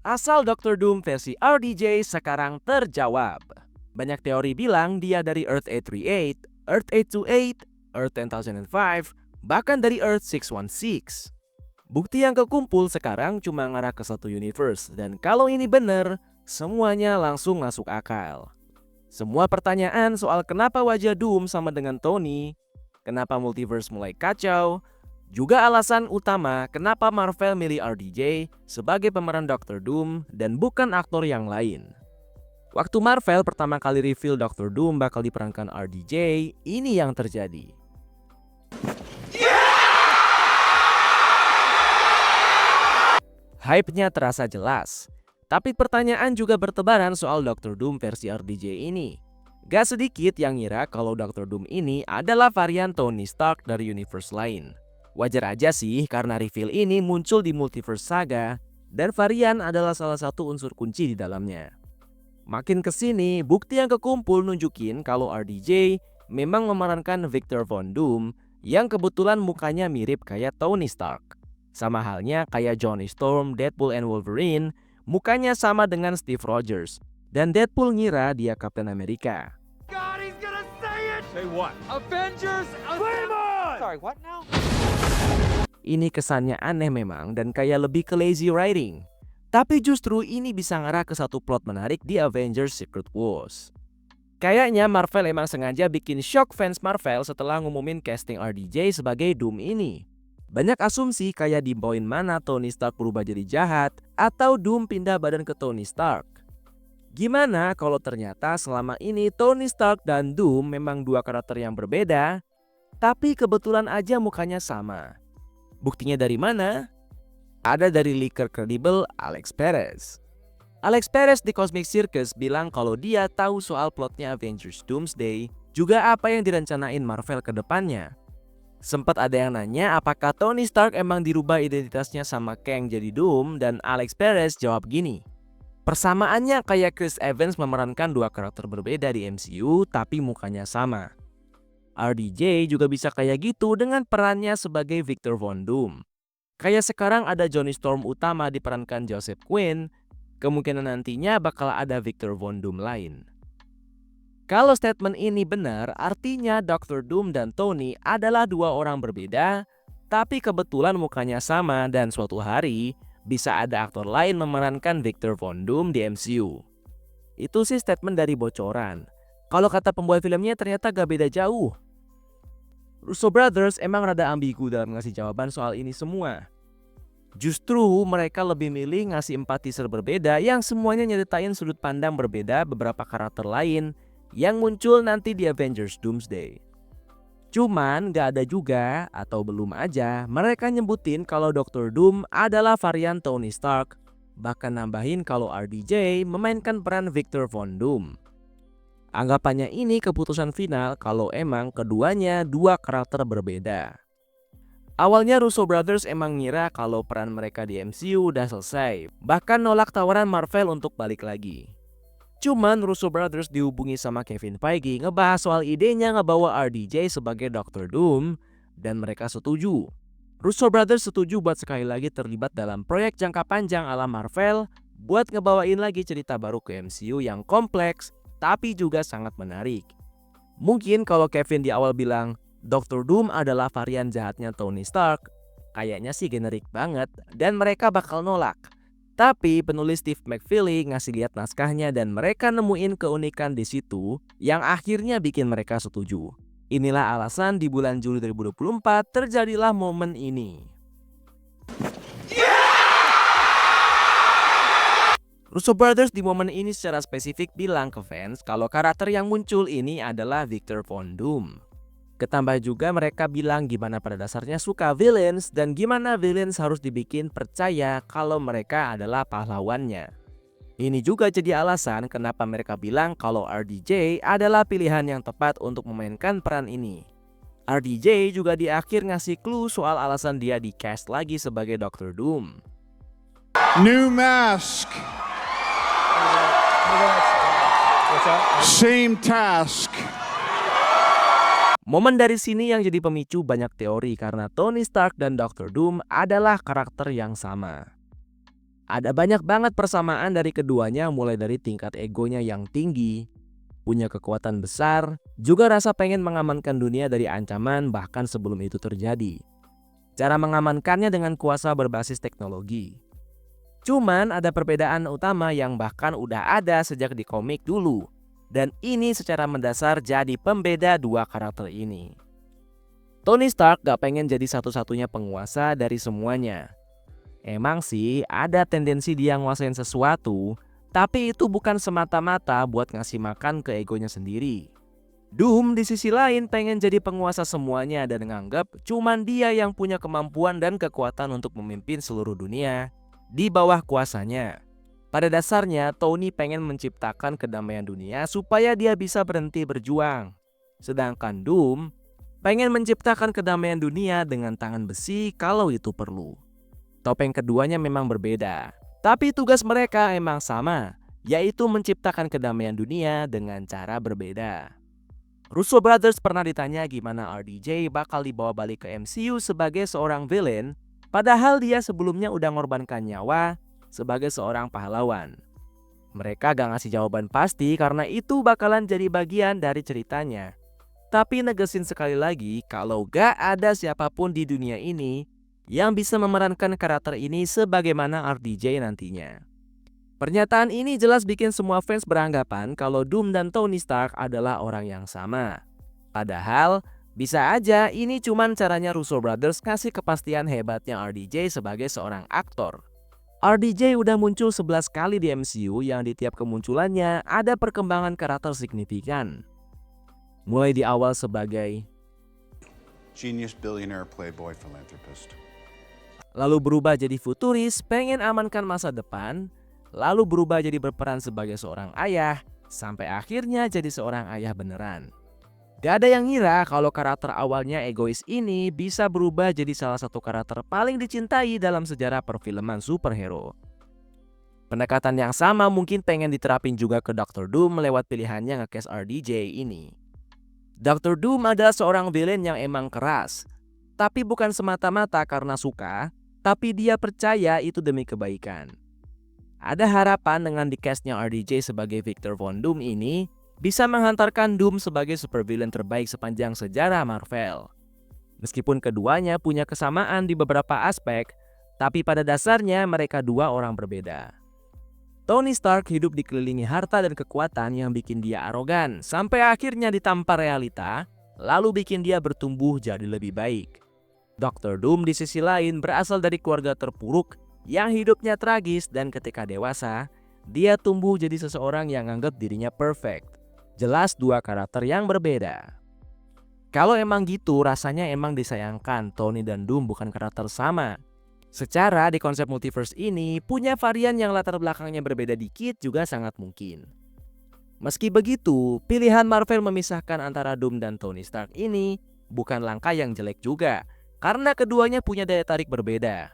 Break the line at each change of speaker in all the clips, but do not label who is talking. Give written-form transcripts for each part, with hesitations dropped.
Asal Dr. Doom versi RDJ sekarang terjawab. Banyak teori bilang dia dari Earth 838, Earth 828, Earth 10005, bahkan dari Earth 616. Bukti yang kekumpul sekarang cuma ngarah ke satu universe, dan kalau ini bener, semuanya langsung masuk akal. Semua pertanyaan soal kenapa wajah Doom sama dengan Tony, kenapa multiverse mulai kacau, juga alasan utama kenapa Marvel milih RDJ sebagai pemeran Dr. Doom dan bukan aktor yang lain. Waktu Marvel pertama kali reveal Dr. Doom bakal diperankan RDJ, ini yang terjadi. Hype-nya terasa jelas, tapi pertanyaan juga bertebaran soal Dr. Doom versi RDJ ini. Gak sedikit yang ngira kalau Dr. Doom ini adalah varian Tony Stark dari universe lain. Wajar aja sih karena reveal ini muncul di Multiverse Saga dan varian adalah salah satu unsur kunci di dalamnya. Makin kesini, bukti yang kekumpul nunjukin kalau RDJ memang memerankan Victor Von Doom yang kebetulan mukanya mirip kayak Tony Stark. Sama halnya kayak Johnny Storm, Deadpool and Wolverine, mukanya sama dengan Steve Rogers. Dan Deadpool ngira dia Captain America.
God, he's gonna say it!
Say what?
Avengers!
Flame on!
Sorry, what now?
Ini kesannya aneh memang dan kayak lebih ke lazy writing. Tapi justru ini bisa ngarah ke satu plot menarik di Avengers Secret Wars. Kayaknya Marvel emang sengaja bikin shock fans Marvel setelah ngumumin casting RDJ sebagai Doom ini. Banyak asumsi kayak di poin mana Tony Stark berubah jadi jahat atau Doom pindah badan ke Tony Stark. Gimana kalau ternyata selama ini Tony Stark dan Doom memang dua karakter yang berbeda, tapi kebetulan aja mukanya sama. Buktinya dari mana? Ada dari leaker kredibel Alex Perez. Alex Perez di Cosmic Circus bilang kalau dia tahu soal plotnya Avengers Doomsday, juga apa yang direncanain Marvel ke depannya. Sempat ada yang nanya apakah Tony Stark emang dirubah identitasnya sama Kang jadi Doom, dan Alex Perez jawab gini. Persamaannya kayak Chris Evans memerankan dua karakter berbeda di MCU tapi mukanya sama. RDJ juga bisa kayak gitu dengan perannya sebagai Victor Von Doom. Kayak sekarang ada Johnny Storm utama diperankan Joseph Quinn, kemungkinan nantinya bakal ada Victor Von Doom lain. Kalau statement ini benar, artinya Dr. Doom dan Tony adalah dua orang berbeda, tapi kebetulan mukanya sama dan suatu hari bisa ada aktor lain memerankan Victor Von Doom di MCU. Itu sih statement dari bocoran. Kalau kata pembuat filmnya ternyata gak beda jauh. Russo Brothers emang rada ambigu dalam ngasih jawaban soal ini semua. Justru mereka lebih milih ngasih 4 teaser berbeda yang semuanya nyeritain sudut pandang berbeda beberapa karakter lain yang muncul nanti di Avengers Doomsday. Cuman gak ada juga atau belum aja mereka nyebutin kalau Dr. Doom adalah varian Tony Stark, bahkan nambahin kalau RDJ memainkan peran Victor Von Doom. Anggapannya ini keputusan final kalau emang keduanya dua karakter berbeda. Awalnya Russo Brothers emang ngira kalau peran mereka di MCU udah selesai, bahkan nolak tawaran Marvel untuk balik lagi. Cuman Russo Brothers dihubungi sama Kevin Feige ngebahas soal idenya ngebawa RDJ sebagai Dr. Doom, dan mereka setuju. Russo Brothers setuju buat sekali lagi terlibat dalam proyek jangka panjang ala Marvel buat ngebawain lagi cerita baru ke MCU yang kompleks tapi juga sangat menarik. Mungkin kalau Kevin di awal bilang Dr. Doom adalah varian jahatnya Tony Stark, kayaknya sih generik banget dan mereka bakal nolak. Tapi penulis Steve McFeely ngasih lihat naskahnya dan mereka nemuin keunikan di situ yang akhirnya bikin mereka setuju. Inilah alasan di bulan Juli 2024 terjadilah momen ini. Russo Brothers di momen ini secara spesifik bilang ke fans kalau karakter yang muncul ini adalah Victor Von Doom. Ketambah juga mereka bilang gimana pada dasarnya suka villains dan gimana villains harus dibikin percaya kalau mereka adalah pahlawannya. Ini juga jadi alasan kenapa mereka bilang kalau RDJ adalah pilihan yang tepat untuk memainkan peran ini. RDJ juga di akhir ngasih clue soal alasan dia di cast lagi sebagai Dr. Doom.
New mask. Same task.
Momen dari sini yang jadi pemicu banyak teori karena Tony Stark dan Dr. Doom adalah karakter yang sama. Ada banyak banget persamaan dari keduanya, mulai dari tingkat egonya yang tinggi, punya kekuatan besar, juga rasa pengen mengamankan dunia dari ancaman bahkan sebelum itu terjadi. Cara mengamankannya dengan kuasa berbasis teknologi. Cuman ada perbedaan utama yang bahkan udah ada sejak di komik dulu. Dan ini secara mendasar jadi pembeda dua karakter ini. Tony Stark gak pengen jadi satu-satunya penguasa dari semuanya. Emang sih ada tendensi dia nguasain sesuatu, tapi itu bukan semata-mata buat ngasih makan ke egonya sendiri. Doom di sisi lain pengen jadi penguasa semuanya dan nganggap cuman dia yang punya kemampuan dan kekuatan untuk memimpin seluruh dunia di bawah kuasanya. Pada dasarnya Tony pengen menciptakan kedamaian dunia supaya dia bisa berhenti berjuang. Sedangkan Doom pengen menciptakan kedamaian dunia dengan tangan besi kalau itu perlu. Topeng keduanya memang berbeda, tapi tugas mereka emang sama, yaitu menciptakan kedamaian dunia dengan cara berbeda. Russo Brothers pernah ditanya gimana RDJ bakal dibawa balik ke MCU sebagai seorang villain, padahal dia sebelumnya udah ngorbankan nyawa sebagai seorang pahlawan. Mereka gak ngasih jawaban pasti karena itu bakalan jadi bagian dari ceritanya. Tapi negesin sekali lagi kalau gak ada siapapun di dunia ini yang bisa memerankan karakter ini sebagaimana RDJ nantinya. Pernyataan ini jelas bikin semua fans beranggapan kalau Doom dan Tony Stark adalah orang yang sama. Padahal, bisa aja ini cuman caranya Russo Brothers kasih kepastian hebatnya RDJ sebagai seorang aktor. RDJ udah muncul 11 kali di MCU yang di tiap kemunculannya ada perkembangan karakter signifikan. Mulai di awal sebagai
Genius, billionaire, playboy, philanthropist.
lalu berubah jadi futuris, pengen amankan masa depan, lalu berubah jadi berperan sebagai seorang ayah, sampai akhirnya jadi seorang ayah beneran. Gak ada yang ngira kalau karakter awalnya egois ini bisa berubah jadi salah satu karakter paling dicintai dalam sejarah perfilman superhero. Pendekatan yang sama mungkin pengen diterapin juga ke Dr. Doom lewat pilihannya nge-cast RDJ ini. Dr. Doom adalah seorang villain yang emang keras, tapi bukan semata-mata karena suka, tapi dia percaya itu demi kebaikan. Ada harapan dengan di-castnya RDJ sebagai Victor Von Doom ini bisa menghantarkan Doom sebagai supervillain terbaik sepanjang sejarah Marvel. Meskipun keduanya punya kesamaan di beberapa aspek, tapi pada dasarnya mereka dua orang berbeda. Tony Stark hidup dikelilingi harta dan kekuatan yang bikin dia arogan, sampai akhirnya ditampar realita, lalu bikin dia bertumbuh jadi lebih baik. Dr. Doom di sisi lain berasal dari keluarga terpuruk yang hidupnya tragis dan ketika dewasa, dia tumbuh jadi seseorang yang anggap dirinya perfect. Jelas dua karakter yang berbeda. Kalau emang gitu, rasanya emang disayangkan Tony dan Doom bukan karakter sama. Secara di konsep multiverse ini, punya varian yang latar belakangnya berbeda dikit juga sangat mungkin. Meski begitu, pilihan Marvel memisahkan antara Doom dan Tony Stark ini bukan langkah yang jelek juga, karena keduanya punya daya tarik berbeda.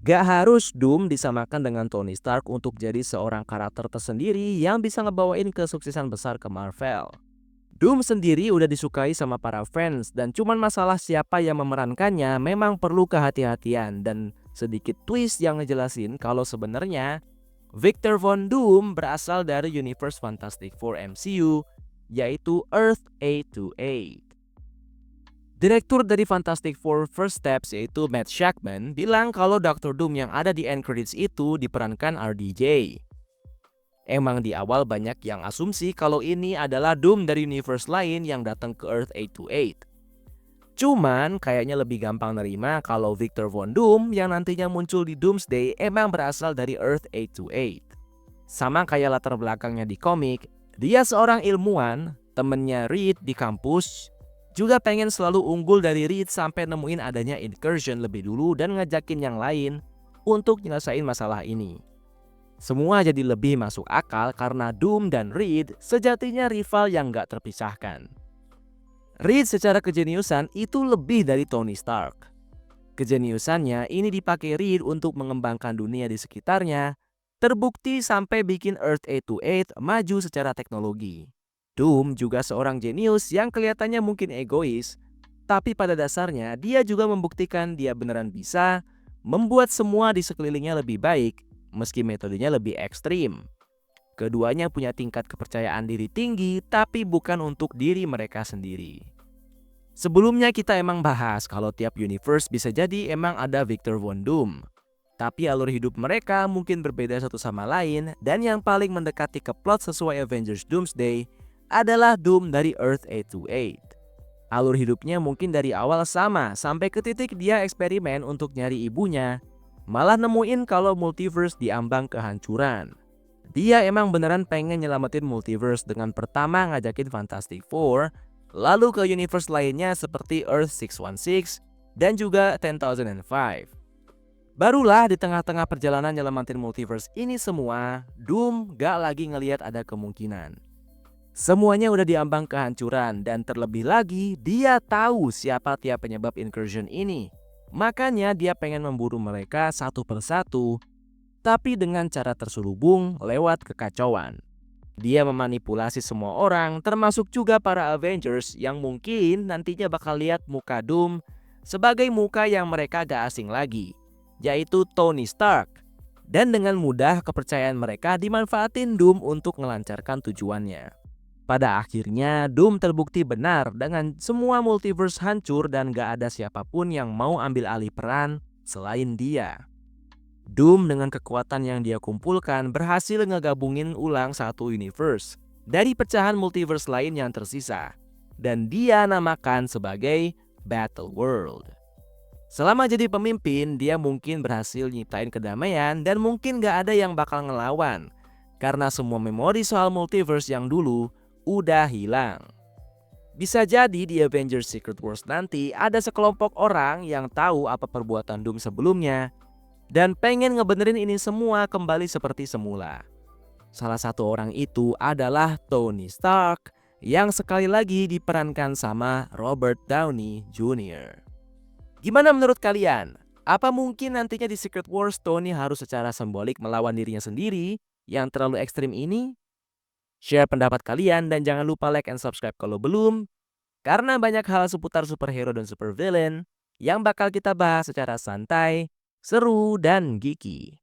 Gak harus Doom disamakan dengan Tony Stark untuk jadi seorang karakter tersendiri yang bisa ngebawain kesuksesan besar ke Marvel. Doom sendiri udah disukai sama para fans dan cuman masalah siapa yang memerankannya memang perlu kehati-hatian dan sedikit twist yang ngejelasin kalau sebenarnya Victor Von Doom berasal dari Universe Fantastic Four MCU, yaitu Earth 828. Direktur dari Fantastic Four First Steps yaitu Matt Shakman bilang kalau Dr. Doom yang ada di end credits itu diperankan RDJ. Emang di awal banyak yang asumsi kalau ini adalah Doom dari universe lain yang datang ke Earth 828. Cuman kayaknya lebih gampang nerima kalau Victor Von Doom yang nantinya muncul di Doomsday emang berasal dari Earth 828. Sama kayak latar belakangnya di komik, dia seorang ilmuwan, temennya Reed di kampus, juga pengen selalu unggul dari Reed sampai nemuin adanya incursion lebih dulu dan ngajakin yang lain untuk nyelesain masalah ini. Semua jadi lebih masuk akal karena Doom dan Reed sejatinya rival yang gak terpisahkan. Reed secara kejeniusan itu lebih dari Tony Stark. Kejeniusannya ini dipakai Reed untuk mengembangkan dunia di sekitarnya, terbukti sampai bikin Earth 828 maju secara teknologi. Doom juga seorang jenius yang kelihatannya mungkin egois, tapi pada dasarnya dia juga membuktikan dia beneran bisa membuat semua di sekelilingnya lebih baik meski metodenya lebih ekstrim. Keduanya punya tingkat kepercayaan diri tinggi, tapi bukan untuk diri mereka sendiri. Sebelumnya kita emang bahas kalau tiap universe bisa jadi emang ada Victor Von Doom. Tapi alur hidup mereka mungkin berbeda satu sama lain, dan yang paling mendekati ke plot sesuai Avengers Doomsday adalah Doom dari Earth 828. Alur hidupnya mungkin dari awal sama, sampai ke titik dia eksperimen untuk nyari ibunya, malah nemuin kalau multiverse diambang kehancuran. Dia emang beneran pengen nyelamatin multiverse dengan pertama ngajakin Fantastic Four, lalu ke universe lainnya seperti Earth 616 dan juga 10,005. Barulah di tengah-tengah perjalanan nyelamatin multiverse ini semua, Doom gak lagi ngelihat ada kemungkinan. Semuanya udah diambang kehancuran, dan terlebih lagi dia tahu siapa tiap penyebab incursion ini. Makanya dia pengen memburu mereka satu persatu, tapi dengan cara terselubung lewat kekacauan. Dia memanipulasi semua orang, termasuk juga para Avengers yang mungkin nantinya bakal lihat muka Doom sebagai muka yang mereka gak asing lagi, yaitu Tony Stark. Dan dengan mudah kepercayaan mereka dimanfaatin Doom untuk melancarkan tujuannya. Pada akhirnya Doom terbukti benar dengan semua multiverse hancur dan gak ada siapapun yang mau ambil alih peran selain dia. Doom dengan kekuatan yang dia kumpulkan berhasil ngegabungin ulang satu universe dari pecahan multiverse lain yang tersisa, dan dia namakan sebagai Battle World. Selama jadi pemimpin, dia mungkin berhasil nyiptain kedamaian dan mungkin gak ada yang bakal ngelawan, karena semua memori soal multiverse yang dulu udah hilang. Bisa jadi di Avengers Secret Wars nanti ada sekelompok orang yang tahu apa perbuatan Doom sebelumnya dan pengen ngebenerin ini semua kembali seperti semula. Salah satu orang itu adalah Tony Stark yang sekali lagi diperankan sama Robert Downey Jr. Gimana menurut kalian? Apa mungkin nantinya di Secret Wars Tony harus secara simbolik melawan dirinya sendiri yang terlalu ekstrim ini? Share pendapat kalian dan jangan lupa like and subscribe kalau belum, karena banyak hal seputar superhero dan supervillain yang bakal kita bahas secara santai, seru, dan geeky.